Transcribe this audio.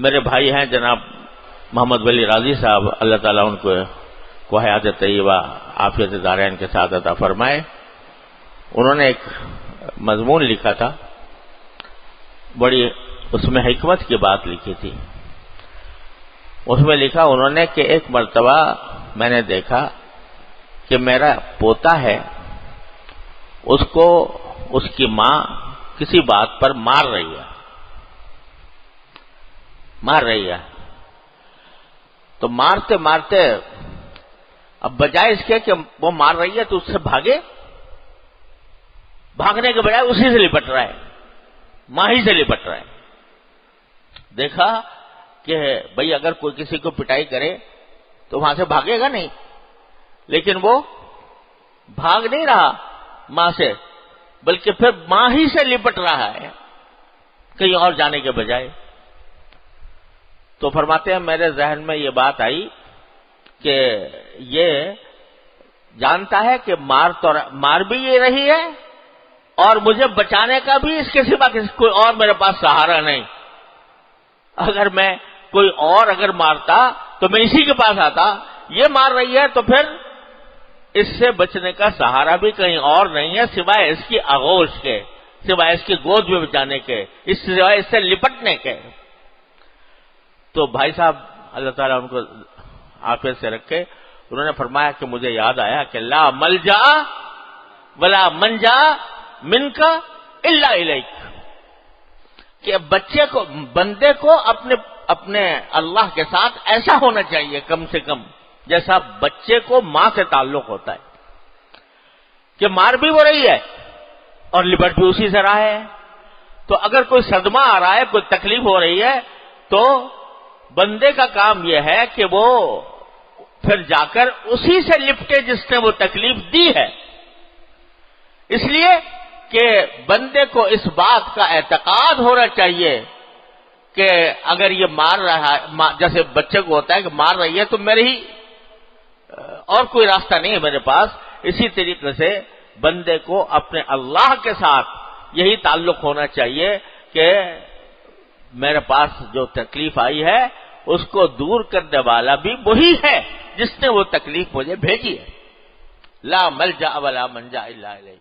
میرے بھائی ہیں جناب محمد ولی راضی صاحب، اللہ تعالیٰ ان کو حیات طیبہ عافیت دارین کے ساتھ عطا فرمائے، انہوں نے ایک مضمون لکھا تھا، بڑی اس میں حکمت کی بات لکھی تھی۔ اس میں لکھا انہوں نے کہ ایک مرتبہ میں نے دیکھا کہ میرا پوتا ہے، اس کو اس کی ماں کسی بات پر مار رہی ہے، تو مارتے مارتے اب بجائے اس کے کہ وہ مار رہی ہے تو اس سے بھاگنے کے بجائے اسی سے لپٹ رہا ہے، ماں ہی سے لپٹ رہا ہے۔ دیکھا کہ بھئی اگر کوئی کسی کو پٹائی کرے تو وہاں سے بھاگے گا نہیں، لیکن وہ بھاگ نہیں رہا ماں سے، بلکہ پھر ماں ہی سے لپٹ رہا ہے کہیں اور جانے کے بجائے۔ تو فرماتے ہیں میرے ذہن میں یہ بات آئی کہ یہ جانتا ہے کہ مار بھی یہ رہی ہے اور مجھے بچانے کا بھی اس کے سوا کوئی اور میرے پاس سہارا نہیں۔ اگر میں کوئی اور اگر مارتا تو میں اسی کے پاس آتا، یہ مار رہی ہے تو پھر اس سے بچنے کا سہارا بھی کہیں اور نہیں ہے سوائے اس کی آغوش کے، سوائے اس کی گود میں بچانے کے، سوائے اس سے لپٹنے کے۔ تو بھائی صاحب اللہ تعالیٰ ان کو عافیت سے رکھے، انہوں نے فرمایا کہ مجھے یاد آیا کہ لا ملجا ولا منجا منک الا الیک، کہ بندے کو اپنے اللہ کے ساتھ ایسا ہونا چاہیے کم سے کم جیسا بچے کو ماں سے تعلق ہوتا ہے، کہ مار بھی وہ رہی ہے اور لپٹ بھی اسی سے رہا ہے۔ تو اگر کوئی صدمہ آ رہا ہے، کوئی تکلیف ہو رہی ہے، تو بندے کا کام یہ ہے کہ وہ پھر جا کر اسی سے لپٹے جس نے وہ تکلیف دی ہے۔ اس لیے کہ بندے کو اس بات کا اعتقاد ہونا چاہیے کہ اگر یہ مار رہا ہے، جیسے بچے کو ہوتا ہے کہ مار رہی ہے تو میرے ہی اور کوئی راستہ نہیں ہے میرے پاس، اسی طریقے سے بندے کو اپنے اللہ کے ساتھ یہی تعلق ہونا چاہیے کہ میرے پاس جو تکلیف آئی ہے اس کو دور کرنے والا بھی وہی ہے جس نے وہ تکلیف مجھے بھیجی ہے۔ لا ملجا ولا منجا الا الیہ۔